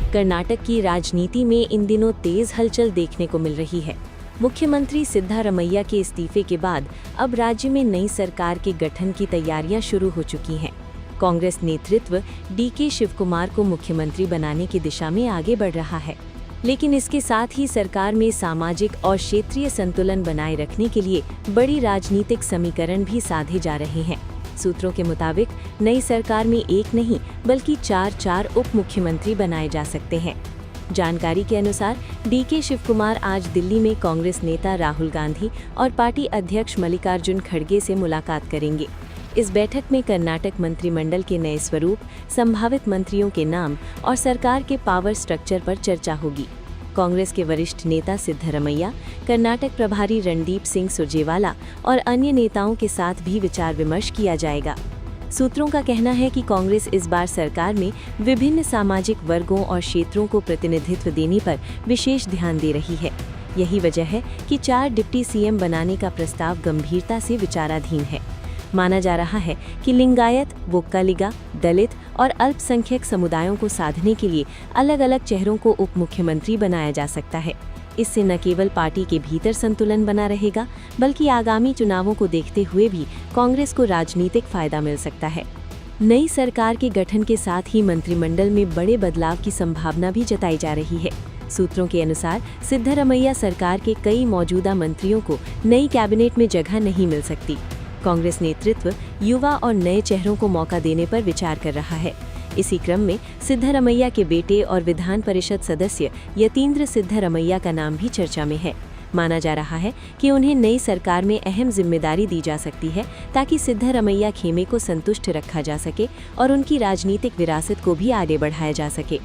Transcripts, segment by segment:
कर्नाटक की राजनीति में इन दिनों तेज हलचल देखने को मिल रही है। मुख्यमंत्री सिद्धारमैया के इस्तीफे के बाद अब राज्य में नई सरकार के गठन की तैयारियां शुरू हो चुकी हैं। कांग्रेस नेतृत्व डीके शिवकुमार को मुख्यमंत्री बनाने की दिशा में आगे बढ़ रहा है, लेकिन इसके साथ ही सरकार में सामाजिक और क्षेत्रीय संतुलन बनाए रखने के लिए बड़ी राजनीतिक समीकरण भी साधे जा रहे हैं। सूत्रों के मुताबिक नई सरकार में एक नहीं बल्कि चार उप मुख्यमंत्री बनाए जा सकते हैं। जानकारी के अनुसार डीके शिवकुमार आज दिल्ली में कांग्रेस नेता राहुल गांधी और पार्टी अध्यक्ष मल्लिकार्जुन खड़गे से मुलाकात करेंगे। इस बैठक में कर्नाटक मंत्रिमंडल के नए स्वरूप, संभावित मंत्रियों के नाम और सरकार के पावर स्ट्रक्चर पर चर्चा होगी। कांग्रेस के वरिष्ठ नेता सिद्धारमैया, कर्नाटक प्रभारी रणदीप सिंह सुरजेवाला और अन्य नेताओं के साथ भी विचार विमर्श किया जाएगा। सूत्रों का कहना है कि कांग्रेस इस बार सरकार में विभिन्न सामाजिक वर्गों और क्षेत्रों को प्रतिनिधित्व देने पर विशेष ध्यान दे रही है। यही वजह है कि 4 डिप्टी सीएम बनाने का प्रस्ताव गंभीरता से विचाराधीन है। माना जा रहा है कि लिंगायत, वोक्कालिगा, दलित और अल्पसंख्यक समुदायों को साधने के लिए अलग अलग चेहरों को उप मुख्यमंत्री बनाया जा सकता है। इससे न केवल पार्टी के भीतर संतुलन बना रहेगा, बल्कि आगामी चुनावों को देखते हुए भी कांग्रेस को राजनीतिक फायदा मिल सकता है। नई सरकार के गठन के साथ ही मंत्रिमंडल में बड़े बदलाव की संभावना भी जताई जा रही है। सूत्रों के अनुसार सिद्धारमैया सरकार के कई मौजूदा मंत्रियों को नई कैबिनेट में जगह नहीं मिल सकती। कांग्रेस नेतृत्व युवा और नए चेहरों को मौका देने पर विचार कर रहा है। इसी क्रम में सिद्धारमैया के बेटे और विधान परिषद सदस्य यतीन्द्र सिद्धारमैया का नाम भी चर्चा में है। माना जा रहा है कि उन्हें नई सरकार में अहम जिम्मेदारी दी जा सकती है, ताकि सिद्धारमैया खेमे को संतुष्ट रखा जा सके और उनकी राजनीतिक विरासत को भी आगे बढ़ाया जा सके।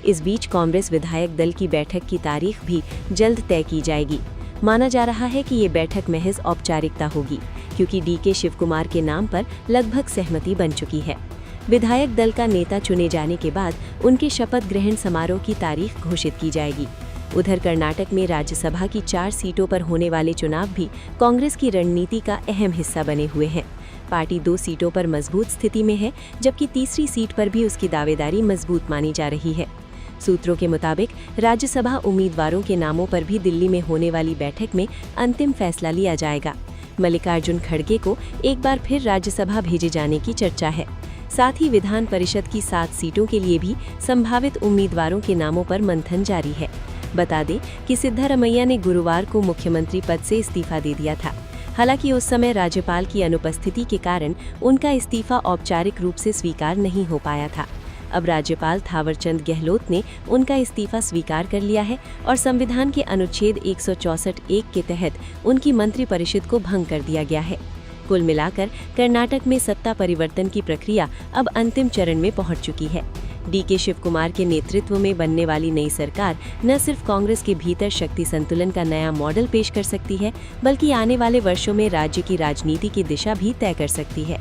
इस बीच कांग्रेस विधायक दल की बैठक की तारीख भी जल्द तय की जाएगी। माना जा रहा है कि ये बैठक महज औपचारिकता होगी, क्योंकि डीके शिवकुमार के नाम पर लगभग सहमति बन चुकी है। विधायक दल का नेता चुने जाने के बाद उनके शपथ ग्रहण समारोह की तारीख घोषित की जाएगी। उधर कर्नाटक में राज्यसभा की 4 सीटों पर होने वाले चुनाव भी कांग्रेस की रणनीति का अहम हिस्सा बने हुए हैं। पार्टी 2 सीटों पर मजबूत स्थिति में है, जबकि तीसरी सीट पर भी उसकी दावेदारी मजबूत मानी जा रही है। सूत्रों के मुताबिक राज्यसभा उम्मीदवारों के नामों पर भी दिल्ली में होने वाली बैठक में अंतिम फैसला लिया जाएगा। मल्लिकार्जुन खड़गे को एक बार फिर राज्यसभा भेजे जाने की चर्चा है। साथ ही विधान परिषद की 7 सीटों के लिए भी संभावित उम्मीदवारों के नामों पर मंथन जारी है। बता दें कि सिद्धारमैया ने गुरुवार को मुख्यमंत्री पद से इस्तीफा दे दिया था। हालांकि उस समय राज्यपाल की अनुपस्थिति के कारण उनका इस्तीफा औपचारिक रूप से स्वीकार नहीं हो पाया था। अब राज्यपाल थावरचंद गहलोत ने उनका इस्तीफा स्वीकार कर लिया है और संविधान के अनुच्छेद 164(1) के तहत उनकी मंत्रिपरिषद को भंग कर दिया गया है। कुल मिलाकर कर्नाटक में सत्ता परिवर्तन की प्रक्रिया अब अंतिम चरण में पहुंच चुकी है। डीके शिवकुमार के नेतृत्व में बनने वाली नई सरकार न सिर्फ कांग्रेस के भीतर शक्ति संतुलन का नया मॉडल पेश कर सकती है, बल्कि आने वाले वर्षों में राज्य की राजनीति की दिशा भी तय कर सकती है।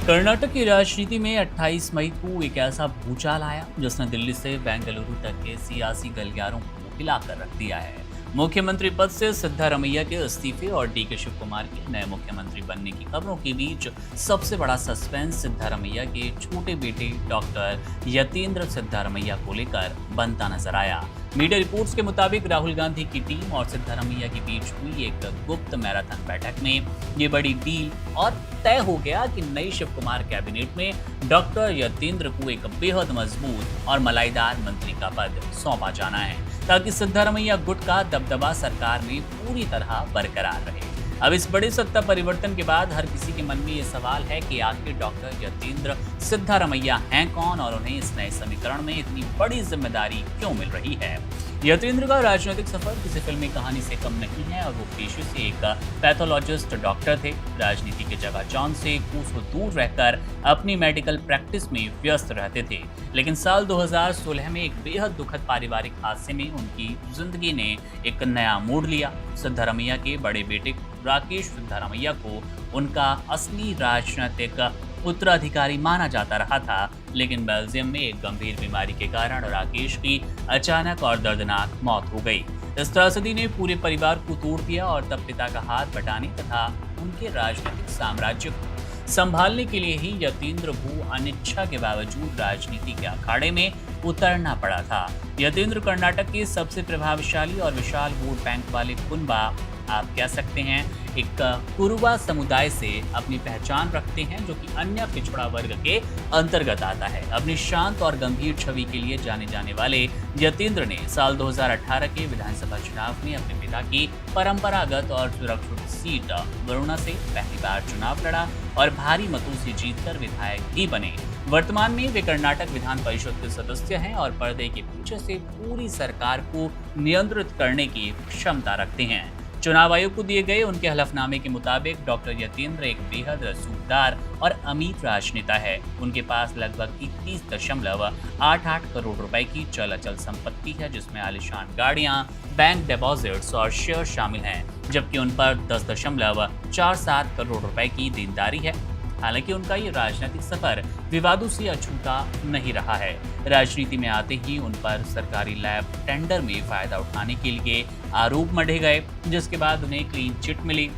कर्नाटक की राजनीति में 28 मई को एक ऐसा भूचाल आया जिसने दिल्ली से बेंगलुरु तक के सियासी गलियारों को हिलाकर रख दिया है। मुख्यमंत्री पद से सिद्धारमैया के इस्तीफे और डीके शिवकुमार के नए मुख्यमंत्री बनने की खबरों के बीच सबसे बड़ा सस्पेंस सिद्धारमैया के छोटे बेटे डॉक्टर यतीन्द्र सिद्धारमैया को लेकर बनता नजर आया। मीडिया रिपोर्ट्स के मुताबिक राहुल गांधी की टीम और सिद्धारमैया के बीच हुई एक गुप्त मैराथन बैठक में ये बड़ी डील और तय हो गया कि नई शिवकुमार कैबिनेट में डॉक्टर यतीन्द्र को एक बेहद मजबूत और मलाईदार मंत्री का पद सौंपा जाना है, ताकि सिद्धारमैया गुट का दबदबा सरकार में पूरी तरह बरकरार रहे। अब इस बड़े सत्ता परिवर्तन के बाद हर किसी के मन में ये सवाल है कि आखिर डॉक्टर यतीन्द्र सिद्धारमैया हैं कौन और उन्हें इस नए समीकरण में इतनी बड़ी जिम्मेदारी क्यों मिल रही है। यतीन्द्र का राजनीतिक सफर किसी फिल्मी कहानी से कम नहीं है और वो पेशे से एक पैथोलॉजिस्ट डॉक्टर थे। राजनीति के जगह से कोसों दूर रहकर अपनी मेडिकल प्रैक्टिस में व्यस्त रहते थे, लेकिन साल 2016 में एक बेहद दुखद पारिवारिक हादसे में उनकी जिंदगी ने एक नया मोड़ लिया। सिद्धारमैया के बड़े बेटे राकेश सिद्धारमैया को उनका असली राजनीतिक उत्तराधिकारी माना जाता रहा था, लेकिन बेल्जियम में एक गंभीर बीमारी के कारण राकेश की अचानक और दर्दनाक मौत हो गई। इस त्रासदी ने पूरे परिवार को तोड़ दिया और तब पिता का हाथ बटाने तथा उनके राजनीतिक साम्राज्य को संभालने के लिए ही यतीन्द्र को अनिच्छा के बावजूद राजनीति के अखाड़े में उतरना पड़ा था। यतीन्द्र कर्नाटक के सबसे प्रभावशाली और विशाल वोट बैंक वाले कुनबा, आप कह सकते हैं, एक कुरुबा समुदाय से अपनी पहचान रखते हैं, जो कि अन्य पिछड़ा वर्ग के अंतर्गत आता है। अपनी शांत और गंभीर छवि के लिए जाने जाने वाले यतीन्द्र ने साल 2018 के विधानसभा चुनाव में अपने पिता की परंपरागत और सुरक्षित सीट वरुणा से पहली बार चुनाव लड़ा और भारी मतों से जीतकर विधायक भी बने। वर्तमान में वे कर्नाटक विधान परिषद के सदस्य हैं और पर्दे के पीछे से पूरी सरकार को नियंत्रित करने की क्षमता रखते हैं। चुनाव आयोग को दिए गए उनके हलफनामे के मुताबिक डॉक्टर यतीन्द्र एक बेहद रसूखदार और अमीर राजनेता है। उनके पास लगभग 21.88 करोड़ रुपए की चल अचल संपत्ति है, जिसमें आलीशान गाड़ियां, बैंक डिपॉजिट्स और शेयर शामिल हैं, जबकि उन पर 10.47 करोड़ रुपए की देनदारी है। हालांकि उनका ये राजनीतिक सफर विवादों से अछूता नहीं रहा है। राजनीति में आते ही उन पर सरकारी लैब टेंडर में फायदा उठाने के लिए आरोप मढ़े गए, जिसके बाद उन्हें क्लीन चिट मिली।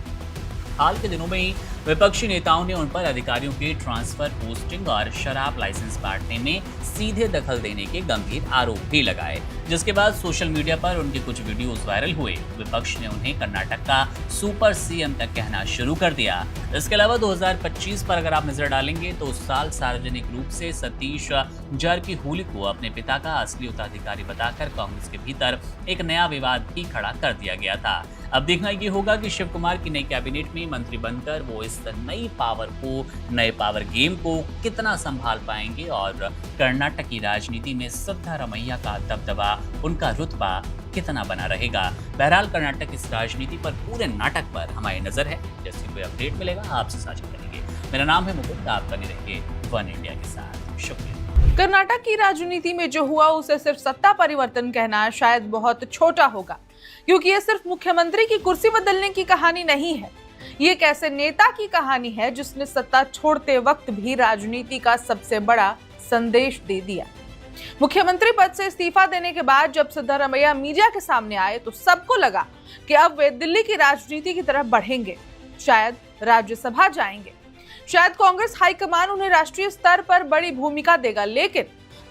हाल के दिनों में ही विपक्षी नेताओं ने उन पर अधिकारियों के ट्रांसफर, पोस्टिंग और शराब लाइसेंस बांटने में सीधे दखल देने के गंभीर आरोप भी लगाए, जिसके बाद सोशल मीडिया पर उनके कुछ वीडियोस वायरल हुए। विपक्ष ने उन्हें कर्नाटक का सुपर सीएम तक कहना शुरू कर दिया। इसके अलावा 2025 पर अगर आप नजर डालेंगे तो उस साल सार्वजनिक रूप से सतीश जारकीहोली को अपने पिता का असली उत्तराधिकारी बताकर कांग्रेस के भीतर एक नया विवाद भी खड़ा कर दिया गया था। अब देखना ये होगा कि शिव कुमार की नई कैबिनेट में मंत्री बनकर वो इस नई पावर गेम को कितना संभाल पाएंगे और कर्नाटक की राजनीति में सिद्धारमैया का दबदबा, उनका रुतबा कितना बना रहेगा। बहरहाल कर्नाटक इस राजनीति पर, पूरे नाटक पर हमारी नजर है। जैसे कोई अपडेट मिलेगा आपसे साझा करेंगे। मेरा नाम है मुकुंद, आप बने रहिए वन इंडिया के साथ। शुक्रिया। कर्नाटक की राजनीति में जो हुआ उसे सिर्फ सत्ता परिवर्तन कहना शायद बहुत छोटा होगा, क्योंकि ये सिर्फ मुख्यमंत्री की कुर्सी बदलने की कहानी नहीं है। ये एक ऐसे नेता की कहानी है जिसने सत्ता छोड़ते वक्त भी राजनीति का सबसे बड़ा संदेश दे दिया। मुख्यमंत्री पद से इस्तीफा देने के बाद जब सिद्धारमैया मीडिया के सामने आए तो सबको लगा कि अब वे दिल्ली की राजनीति की तरफ बढ़ेंगे, शायद राज्यसभा जाएंगे, शायद कांग्रेस हाईकमान उन्हें राष्ट्रीय स्तर पर बड़ी भूमिका देगा। लेकिन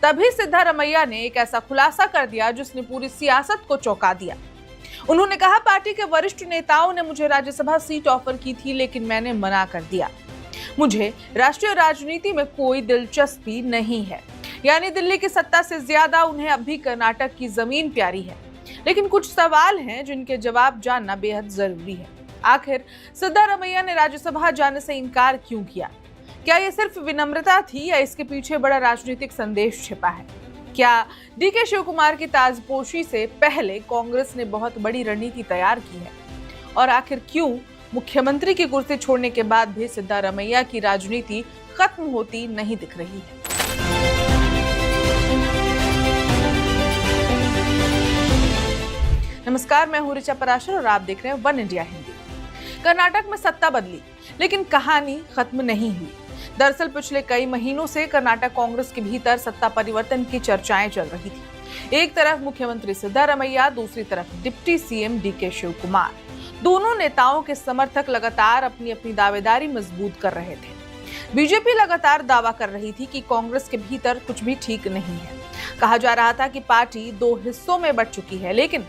तभी सिद्धारमैया ने एक ऐसा खुलासा कर दिया जिसने पूरी सियासत को चौंका दिया। उन्होंने कहा, पार्टी के वरिष्ठ नेताओं ने मुझे राज्यसभा सीट ऑफर की थी, लेकिन मैंने मना कर दिया। मुझे राष्ट्रीय राजनीति में कोई दिलचस्पी नहीं है। यानी दिल्ली की सत्ता से ज्यादा उन्हें अब भी कर्नाटक की जमीन प्यारी है। लेकिन कुछ सवाल हैं जिनके जवाब जानना बेहद जरूरी है। आखिर सिद्धारमैया ने राज्यसभा जाने से इनकार क्यों किया? क्या ये सिर्फ विनम्रता थी या इसके पीछे बड़ा राजनीतिक संदेश छिपा है? क्या डीके शिव कुमार की ताजपोशी से पहले कांग्रेस ने बहुत बड़ी रणनीति तैयार की है? और आखिर क्यों मुख्यमंत्री की कुर्सी छोड़ने के बाद भी सिद्धारमैया की राजनीति खत्म होती नहीं दिख रही है? नमस्कार, मैं हूं ऋचा पराशर और आप देख रहे हैं वन इंडिया हिंदी। कर्नाटक में सत्ता बदली, लेकिन कहानी खत्म नहीं हुई। दरअसल पिछले कई महीनों से कर्नाटक कांग्रेस के भीतर सत्ता परिवर्तन की चर्चाएं चल रही थी। एक तरफ मुख्यमंत्री सिद्धारमैया, दूसरी तरफ deputy CM DK Shivakumar. दोनों नेताओं के समर्थक लगातार अपनी अपनी दावेदारी मजबूत कर रहे थे। बीजेपी लगातार दावा कर रही थी कि कांग्रेस के भीतर कुछ भी ठीक नहीं है। कहा जा रहा था कि पार्टी दो हिस्सों में बंट चुकी है। लेकिन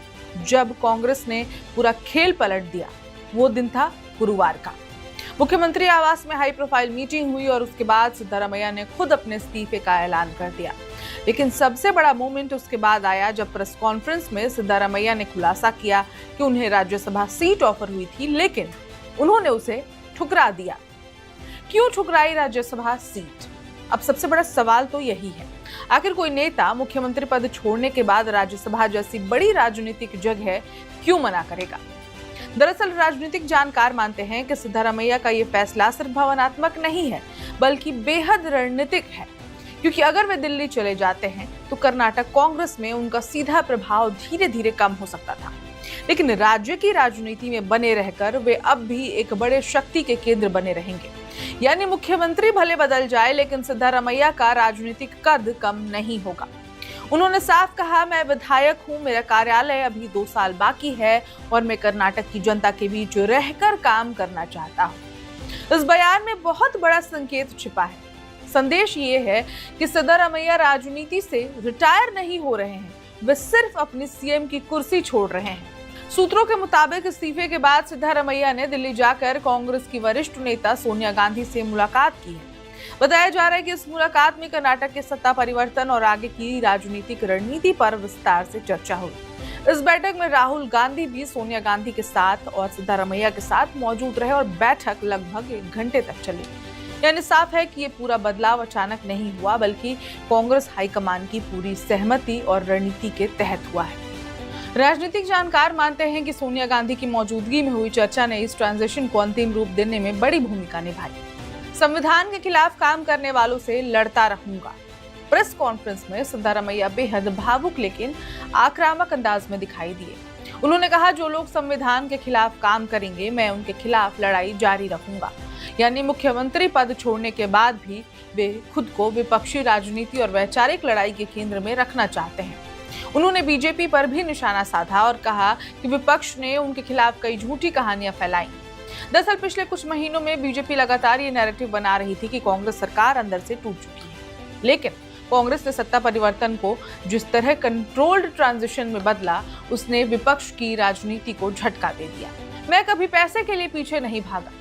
जब कांग्रेस ने पूरा खेल पलट दिया, वो दिन था गुरुवार का। मुख्यमंत्री आवास में हाई प्रोफाइल मीटिंग हुई और उसके बाद सिद्धारमैया ने खुद अपने इस्तीफे का ऐलान कर दिया। लेकिन सबसे बड़ा मोमेंट उसके बाद आया जब प्रेस कॉन्फ्रेंस में सिद्धारमैया ने खुलासा किया कि उन्हें राज्यसभा सीट ऑफर हुई थी, लेकिन उन्होंने उसे ठुकरा दिया। क्यों ठुकराई राज्यसभा सीट? अब सबसे बड़ा सवाल तो यही है, आखिर कोई नेता मुख्यमंत्री पद छोड़ने के बाद राज्यसभा जैसी बड़ी राजनीतिक जगह क्यों मना करेगा? दरअसल राजनीतिक जानकार मानते हैं कि सिद्धारमैया का ये फैसला सिर्फ भावनात्मक नहीं है, बल्कि बेहद रणनीतिक है। क्योंकि अगर वे दिल्ली चले जाते हैं तो कर्नाटक कांग्रेस में उनका सीधा प्रभाव धीरे धीरे कम हो सकता था। लेकिन राज्य की राजनीति में बने रहकर वे अब भी एक बड़े शक्ति के केंद्र बने रहेंगे। यानी मुख्यमंत्री भले बदल जाए, लेकिन सिद्धारमैया का राजनीतिक कद कम नहीं होगा। उन्होंने साफ कहा, मैं विधायक हूं, मेरा कार्यालय अभी 2 साल बाकी है और मैं कर्नाटक की जनता के बीच रहकर काम करना चाहता हूं। इस बयान में बहुत बड़ा संकेत छिपा है। संदेश ये है कि सिद्धारमैया राजनीति से रिटायर नहीं हो रहे हैं, वे सिर्फ अपनी सीएम की कुर्सी छोड़ रहे हैं। सूत्रों के मुताबिक इस्तीफे के बाद सिद्धारमैया ने दिल्ली जाकर कांग्रेस की वरिष्ठ नेता सोनिया गांधी से मुलाकात की है। बताया जा रहा है कि इस मुलाकात में कर्नाटक के सत्ता परिवर्तन और आगे की राजनीतिक रणनीति पर विस्तार से चर्चा हुई। इस बैठक में राहुल गांधी भी सोनिया गांधी के साथ और सिद्धारमैया के साथ मौजूद रहे और बैठक लगभग 1 घंटे तक चली। यानी साफ है कि ये पूरा बदलाव अचानक नहीं हुआ, बल्कि कांग्रेस हाईकमान की पूरी सहमति और रणनीति के तहत हुआ है। राजनीतिक जानकार मानते हैं कि सोनिया गांधी की मौजूदगी में हुई चर्चा ने इस ट्रांजिशन को अंतिम रूप देने में बड़ी भूमिका निभाई। संविधान के खिलाफ काम करने वालों से लड़ता रहूंगा। प्रेस कॉन्फ्रेंस में सिद्धारमैया बेहद भावुक लेकिन आक्रामक अंदाज में दिखाई दिए। उन्होंने कहा, जो लोग संविधान के खिलाफ काम करेंगे, मैं उनके खिलाफ लड़ाई जारी रखूंगा। यानी मुख्यमंत्री पद छोड़ने के बाद भी वे खुद को विपक्षी राजनीति और वैचारिक लड़ाई के केंद्र में रखना चाहते हैं। उन्होंने बीजेपी पर भी निशाना साधा और कहा कि विपक्ष ने उनके खिलाफ कई झूठी कहानियां फैलाई। दरअसल पिछले कुछ महीनों में बीजेपी लगातार ये नैरेटिव बना रही थी कि कांग्रेस सरकार अंदर से टूट चुकी है, लेकिन कांग्रेस ने सत्ता परिवर्तन को जिस तरह कंट्रोल्ड ट्रांजिशन में बदला, उसने विपक्ष की राजनीति को झटका दे दिया। मैं कभी पैसे के लिए पीछे नहीं भागा।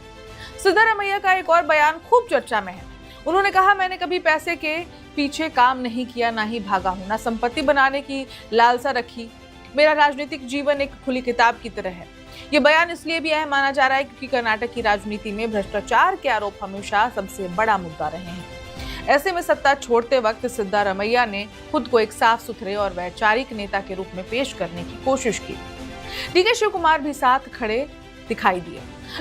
सिद्धारमैया का एक और बयान खूब चर्चा में है। उन्होंने कहा, मैंने कभी पैसे के पीछे काम नहीं किया, ना ही भागा हूं, ना संपत्ति बनाने की लालसा रखी। मेरा राजनीतिक जीवन एक खुली किताब की तरह है। ये बयान इसलिए भी अहम माना जा रहा है क्योंकि कर्नाटक की राजनीति में भ्रष्टाचार के आरोप हमेशा सबसे बड़ा मुद्दा रहे हैं। ऐसे में सत्ता छोड़ते वक्त सिद्धारमैया ने खुद को एक साफ सुथरे और वैचारिक नेता के रूप में पेश करने की कोशिश की। डीके शिव कुमार भी साथ खड़े दिखाई दिए।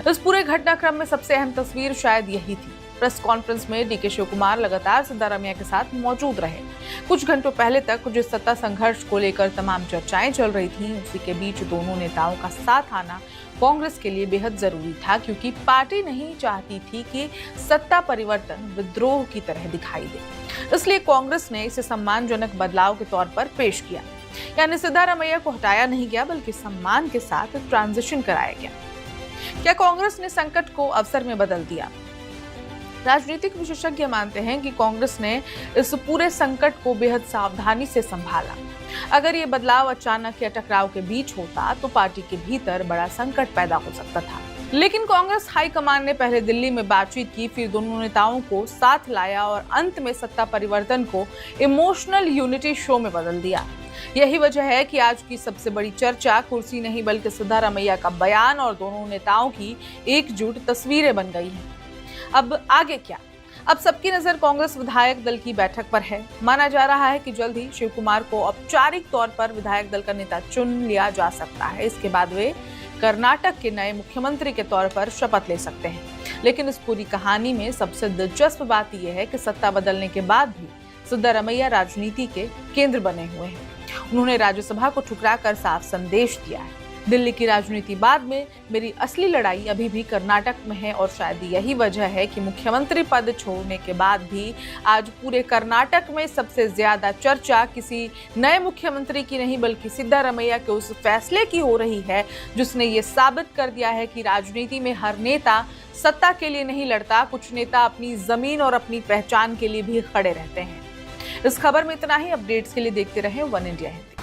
इस पूरे घटनाक्रम में सबसे अहम तस्वीर शायद यही थी। प्रेस कॉन्फ्रेंस में डीके शिव कुमार लगातार सिद्धारमैया के साथ मौजूद रहे। कुछ घंटों पहले तक जिस सत्ता संघर्ष को लेकर तमाम चर्चाएं चल रही थीं, उसी के बीच दोनों नेताओं का साथ आना कांग्रेस के लिए बेहद जरूरी था, क्योंकि पार्टी नहीं चाहती थी कि सत्ता परिवर्तन विद्रोह की तरह दिखाई दे। इसलिए कांग्रेस ने इसे सम्मानजनक बदलाव के तौर पर पेश किया। यानी सिद्धारमैया को हटाया नहीं गया, बल्कि सम्मान के साथ ट्रांजिशन कराया गया। क्या कांग्रेस ने संकट को अवसर में बदल दिया? राजनीतिक विशेषज्ञ मानते हैं कि कांग्रेस ने इस पूरे संकट को बेहद सावधानी से संभाला। अगर ये बदलाव अचानक या टकराव के बीच होता तो पार्टी के भीतर बड़ा संकट पैदा हो सकता था। लेकिन कांग्रेस हाईकमान ने पहले दिल्ली में बातचीत की, फिर दोनों नेताओं को साथ लाया और अंत में सत्ता परिवर्तन को इमोशनल यूनिटी शो में बदल दिया। यही वजह है कि आज की सबसे बड़ी चर्चा कुर्सी नहीं, बल्कि सिद्धारमैया का बयान और दोनों नेताओं की एकजुट तस्वीरें बन गई हैं। अब आगे क्या? अब सबकी नजर कांग्रेस विधायक दल की बैठक पर है। माना जा रहा है कि जल्द ही शिव कुमार को औपचारिक तौर पर विधायक दल का नेता चुन लिया जा सकता है। इसके बाद वे कर्नाटक के नए मुख्यमंत्री के तौर पर शपथ ले सकते हैं। लेकिन इस पूरी कहानी में सबसे दिलचस्प बात यह है कि सत्ता बदलने के बाद भी सिद्धारमैया राजनीति के केंद्र बने हुए हैं। उन्होंने राज्यसभा को ठुकराकर साफ संदेश दिया है, दिल्ली की राजनीति बाद में, मेरी असली लड़ाई अभी भी कर्नाटक में है। और शायद यही वजह है कि मुख्यमंत्री पद छोड़ने के बाद भी आज पूरे कर्नाटक में सबसे ज्यादा चर्चा किसी नए मुख्यमंत्री की नहीं, बल्कि सिद्धारमैया के उस फैसले की हो रही है जिसने ये साबित कर दिया है कि राजनीति में हर नेता सत्ता के लिए नहीं लड़ता, कुछ नेता अपनी जमीन और अपनी पहचान के लिए भी खड़े रहते हैं। इस खबर में इतना ही। अपडेट्स के लिए देखते रहें वन इंडिया हिंदी।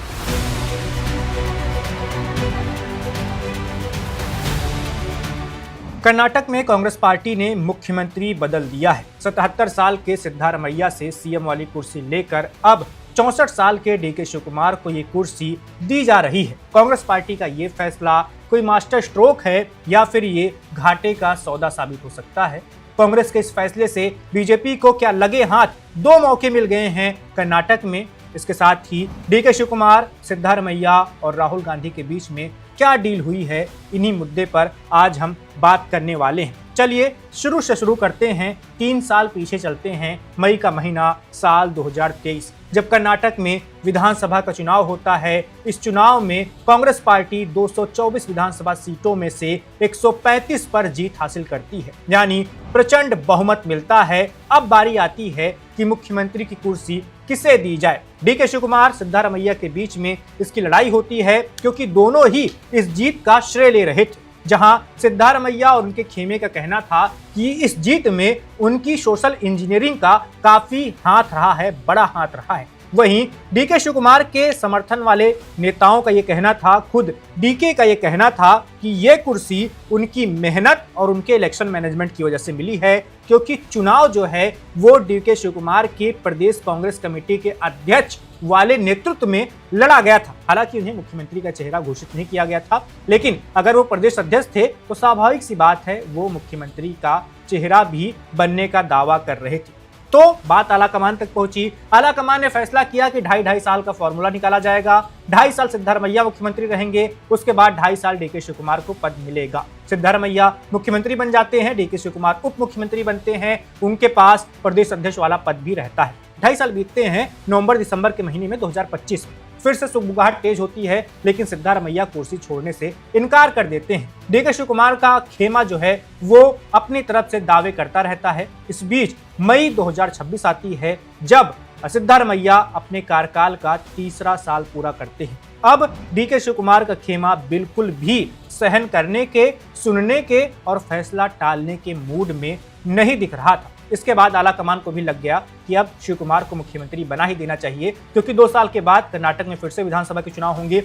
कर्नाटक में कांग्रेस पार्टी ने मुख्यमंत्री बदल दिया है। 77 साल के सिद्धारमैया से सीएम वाली कुर्सी लेकर अब 64 साल के डीके शिव कुमार को ये कुर्सी दी जा रही है। कांग्रेस पार्टी का ये फैसला कोई मास्टर स्ट्रोक है या फिर ये घाटे का सौदा साबित हो सकता है? कांग्रेस के इस फैसले से बीजेपी को क्या लगे हाथ 2 मौके मिल गए हैं कर्नाटक में? इसके साथ ही डीके शिव कुमार, सिद्धारमैया और राहुल गांधी के बीच में क्या डील हुई है, इन्हीं मुद्दे पर आज हम बात करने वाले हैं। चलिए शुरू से शुरू करते हैं, 3 साल पीछे चलते हैं। मई का महीना साल 2023, जब कर्नाटक में विधानसभा का चुनाव होता है। इस चुनाव में कांग्रेस पार्टी 224 विधानसभा सीटों में से 135 पर जीत हासिल करती है, यानी प्रचंड बहुमत मिलता है। अब बारी आती है कि मुख्यमंत्री की कुर्सी किसे दी जाए। डीके शिवकुमार, सिद्धारमैया के बीच में इसकी लड़ाई होती है, क्योंकि दोनों ही इस जीत का श्रेय ले रहे थे। जहां सिद्धारमैया और उनके खेमे का कहना था कि इस जीत में उनकी सोशल इंजीनियरिंग का काफी हाथ रहा है, बड़ा हाथ रहा है। वहीं डीके शिवकुमार के समर्थन वाले नेताओं का ये कहना था, खुद डीके का ये कहना था कि ये कुर्सी उनकी मेहनत और उनके इलेक्शन मैनेजमेंट की वजह से मिली है, क्योंकि चुनाव जो है वो डीके शिवकुमार के प्रदेश कांग्रेस कमेटी के अध्यक्ष वाले नेतृत्व में लड़ा गया था। हालांकि उन्हें मुख्यमंत्री का चेहरा घोषित नहीं किया गया था, लेकिन अगर वो प्रदेश अध्यक्ष थे तो स्वाभाविक सी बात है वो मुख्यमंत्री का चेहरा भी बनने का दावा कर रहे थे। तो बात आलाकमान तक पहुंची। आलाकमान ने फैसला किया कि 2.5 साल का फॉर्मूला निकाला जाएगा। 2.5 साल सिद्धारमैया मुख्यमंत्री रहेंगे, उसके बाद 2.5 साल डीके शिवकुमार को पद मिलेगा। सिद्धारमैया मुख्यमंत्री बन जाते हैं, डीके शिवकुमार उप मुख्यमंत्री बनते हैं, उनके पास प्रदेश अध्यक्ष वाला पद भी रहता है। 2.5 साल बीतते हैं। नवंबर दिसंबर के महीने में 2025 में फिर से सुगबुगाहट तेज होती है, लेकिन सिद्धारमैया कुर्सी छोड़ने से इनकार कर देते हैं। डीके शिवकुमार का खेमा जो है वो अपनी तरफ से दावे करता रहता है। इस बीच मई 2026 आती है, जब सिद्धारमैया अपने कार्यकाल का 3रा साल पूरा करते हैं। अब डीके शिवकुमार का खेमा बिल्कुल भी सहन करने के, सुनने के और फैसला टालने के मूड में नहीं दिख रहा था। इसके बाद आलाकमान को भी लग गया कि अब शिवकुमार को मुख्यमंत्री बना ही देना चाहिए, क्योंकि 2 साल के बाद कर्नाटक में फिर से विधानसभा के चुनाव होंगे।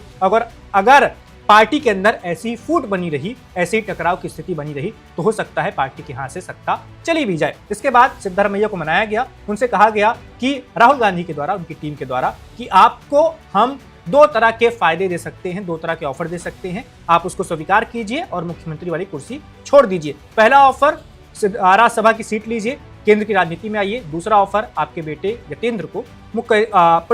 अगर पार्टी के अंदर ऐसी फूट बनी रही, ऐसी टकराव की स्थिति बनी रही, तो हो सकता है पार्टी के हाथ से सत्ता चली भी जाए। इसके बाद सिद्धारमैया को मनाया गया। उनसे कहा गया कि राहुल गांधी के द्वारा, उनकी टीम के द्वारा, कि आपको हम 2 तरह के फायदे दे सकते हैं, 2 तरह के ऑफर दे सकते हैं, आप उसको स्वीकार कीजिए और मुख्यमंत्री वाली कुर्सी छोड़ दीजिए। पहला ऑफर, राज्यसभा की सीट लीजिए, केंद्र की राजनीति में आइए। दूसरा ऑफर, आपके बेटे यतेंद्र को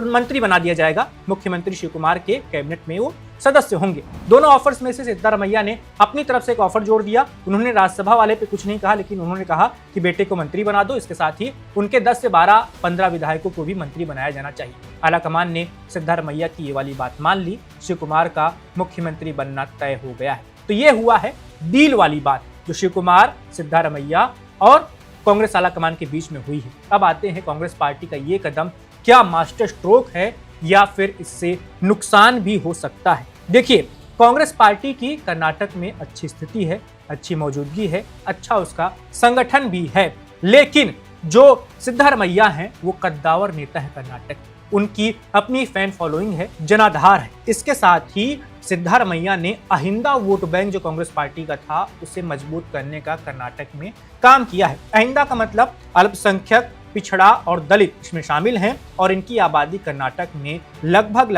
मंत्री बना दिया जाएगा, मुख्यमंत्री शिवकुमार के कैबिनेट में वो सदस्य होंगे। दोनों ऑफर्स में से सिद्धारमैया ने अपनी तरफ से एक ऑफर जोड़ दिया। उन्होंने राज्यसभा वाले पे कुछ नहीं कहा, लेकिन उन्होंने कहा कि बेटे को मंत्री बना दो। इसके साथ ही उनके 10 से 12-15 विधायकों को भी मंत्री बनाया जाना चाहिए। आलाकमान ने सिद्धारमैया की ये वाली बात मान ली। शिवकुमार का मुख्यमंत्री बनना तय हो गया है। तो ये हुआ है डील वाली बात, जो शिवकुमार, सिद्धारमैया और कांग्रेस आलाकमान के बीच में हुई है। अब आते हैं कांग्रेस पार्टी का ये कदम क्या मास्टर स्ट्रोक है या फिर इससे नुकसान भी हो सकता है। देखिए, कांग्रेस पार्टी की कर्नाटक में अच्छी स्थिति है, अच्छी मौजूदगी है, अच्छा उसका संगठन भी है, लेकिन जो सिद्धारमैया हैं वो कद्दावर नेता है कर्नाटक, उनकी अपनी फैन फॉलोइंग है, जनाधार है। इसके साथ ही सिद्धारमैया ने अहिंदा वोट बैंक जो कांग्रेस पार्टी का था उसे मजबूत करने का कर्नाटक में काम किया है। अहिंदा का मतलब अल्पसंख्यक, पिछड़ा और दलित इसमें शामिल हैं, और इनकी आबादी कर्नाटक में लगभग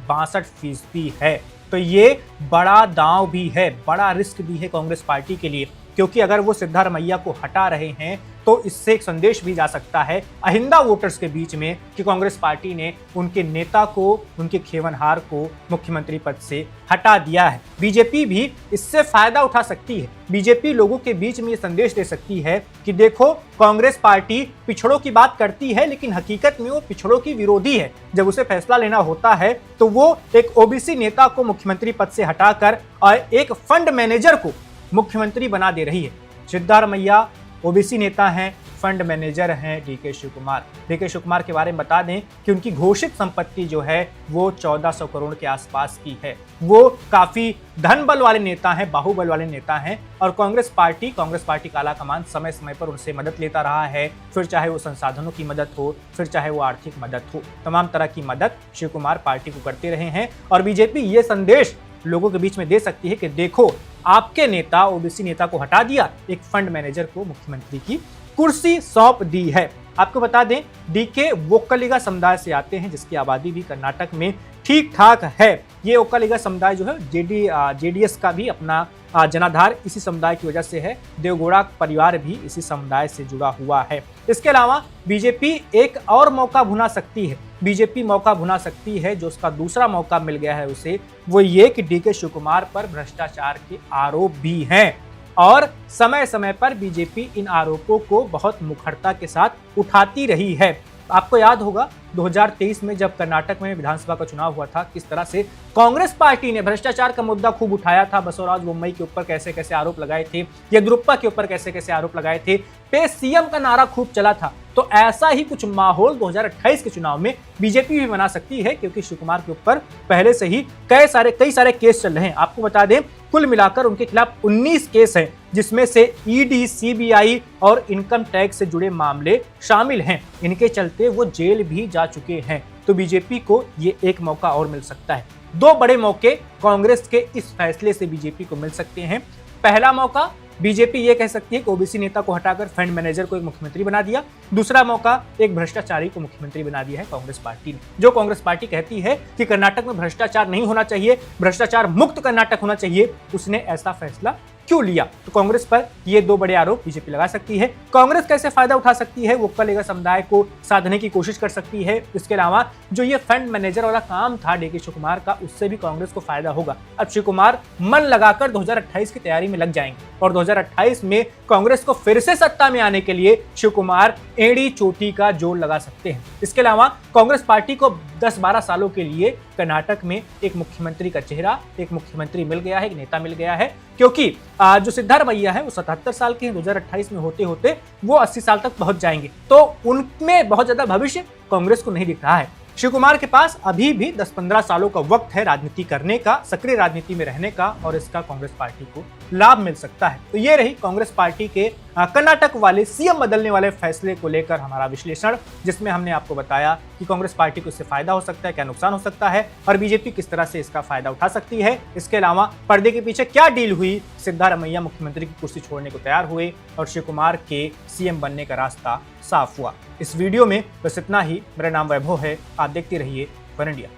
62% है। तो ये बड़ा दांव भी है, बड़ा रिस्क भी है कांग्रेस पार्टी के लिए, क्योंकि अगर वो सिद्धारमैया को हटा रहे हैं तो इससे एक संदेश भी जा सकता है अहिंदा वोटर्स के बीच में कि कांग्रेस पार्टी ने उनके नेता को, उनके खेवनहार को मुख्यमंत्री पद से हटा दिया है। बीजेपी भी इससे फायदा उठा सकती है। बीजेपी लोगों के बीच में ये संदेश दे सकती है कि देखो, कांग्रेस पार्टी पिछड़ों की बात करती है, लेकिन हकीकत में वो पिछड़ों की विरोधी है। जब उसे फैसला लेना होता है तो वो एक ओबीसी नेता को मुख्यमंत्री पद से हटाकर और एक फंड मैनेजर को मुख्यमंत्री बना दे रही है। सिद्धारमैया ओबीसी नेता हैं, फंड मैनेजर हैं डीके शिवकुमार। डीके शिवकुमार के बारे में बता दें कि उनकी घोषित संपत्ति जो है वो 1400 करोड़ के आसपास की है। वो काफी धन बल वाले नेता हैं, बाहुबल वाले नेता हैं, और कांग्रेस पार्टी का आलाकमान समय समय पर उनसे मदद लेता रहा है। फिर चाहे वो संसाधनों की मदद हो, फिर चाहे वो आर्थिक मदद हो, तमाम तरह की मदद शिवकुमार पार्टी को करते रहे हैं। और बीजेपी ये संदेश लोगों के बीच में दे सकती है कि देखो, आपके नेता, ओबीसी नेता को हटा दिया, एक फंड मैनेजर को मुख्यमंत्री की कुर्सी सौंप दी है। आपको बता दें, डीके वोक्कलिगा समुदाय से आते हैं, जिसकी आबादी भी कर्नाटक में ठीक ठाक है। ये वोक्कलिगा समुदाय जो है जेडीएस का भी अपना जनाधार इसी समुदाय की वजह से है। देवगौड़ा परिवार भी इसी समुदाय से जुड़ा हुआ है। इसके अलावा बीजेपी एक और मौका भुना सकती है। बीजेपी मौका भुना सकती है, जो उसका दूसरा मौका मिल गया है उसे, वो ये कि डीके शिवकुमार पर भ्रष्टाचार के आरोप भी हैं। और समय समय पर बीजेपी इन आरोपों को बहुत मुखरता के साथ उठाती रही है। आपको याद होगा 2023 में जब कर्नाटक में विधानसभा का चुनाव हुआ था, किस तरह से कांग्रेस पार्टी ने भ्रष्टाचार का मुद्दा खूब उठाया था। बसवराज बोम्मई के ऊपर कैसे कैसे आरोप लगाए थे, येदियुरप्पा के ऊपर कैसे कैसे आरोप लगाए थे, पे सीएम का नारा खूब चला था। तो ऐसा ही कुछ माहौल 2028 के चुनाव में बीजेपी भी बना सकती है, क्योंकि शिवकुमार के ऊपर पहले से ही कई सारे केस चल रहे हैं। आपको बता दें, कुल मिलाकर उनके खिलाफ 19 केस हैं, जिसमें से ईडी, सीबीआई और इनकम टैक्स से जुड़े मामले शामिल हैं। इनके चलते वो जेल भी जा चुके हैं। तो बीजेपी को ये एक मौका और मिल सकता है। दो बड़े मौके कांग्रेस के इस फैसले से बीजेपी को मिल सकते हैं। पहला मौका, बीजेपी ये कह सकती है कि ओबीसी नेता को हटाकर फंड मैनेजर को एक मुख्यमंत्री बना दिया। दूसरा मौका, एक भ्रष्टाचारी को मुख्यमंत्री बना दिया है कांग्रेस पार्टी ने। जो कांग्रेस पार्टी कहती है कि कर्नाटक में भ्रष्टाचार नहीं होना चाहिए, भ्रष्टाचार मुक्त कर्नाटक होना चाहिए, उसने ऐसा फैसला क्यों लिया? तो कांग्रेस पर ये दो बड़े आरोप बीजेपी लगा सकती है। कांग्रेस कैसे फायदा उठा सकती है, वो कलेगा समुदाय को साधने की कोशिश कर सकती है। इसके अलावा जो ये फंड मैनेजर वाला काम था डीके शिवकुमार का, उससे भी कांग्रेस को फायदा होगा। अब शिवकुमार मन लगाकर 2028 की तैयारी में लग जाएंगे और 2028 में कांग्रेस को फिर से सत्ता में आने के लिए शिवकुमार एड़ी चोटी का जोर लगा सकते हैं। इसके अलावा कांग्रेस पार्टी को 10-12 सालों के लिए कर्नाटक में एक मुख्यमंत्री का चेहरा, एक मुख्यमंत्री मिल गया है, एक नेता मिल गया है, क्योंकि जो सिद्धारमैया है वो 77 साल के हैं। 2028 में होते होते वो 80 साल तक पहुंच जाएंगे। तो उनमें बहुत ज्यादा भविष्य कांग्रेस को नहीं दिख रहा है। शिवकुमार के पास अभी भी 10-15 सालों का वक्त है राजनीति करने का, सक्रिय राजनीति में रहने का, और इसका कांग्रेस पार्टी को लाभ मिल सकता है। तो ये रही कांग्रेस पार्टी के कर्नाटक वाले सीएम बदलने वाले फैसले को लेकर हमारा विश्लेषण, जिसमें हमने आपको बताया कि कांग्रेस पार्टी को इससे फायदा हो सकता है, क्या नुकसान हो सकता है, और बीजेपी किस तरह से इसका फायदा उठा सकती है। इसके अलावा पर्दे के पीछे क्या डील हुई, सिद्धारमैया मुख्यमंत्री की कुर्सी छोड़ने को तैयार हुए और शिवकुमार के सीएम बनने का रास्ता साफ हुआ। इस वीडियो में बस इतना ही। मेरा नाम वैभव है, आप देखते रहिए one India.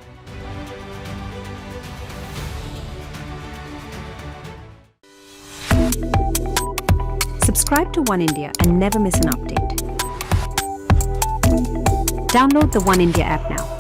Subscribe to One India and never miss an update. Download the One India app now.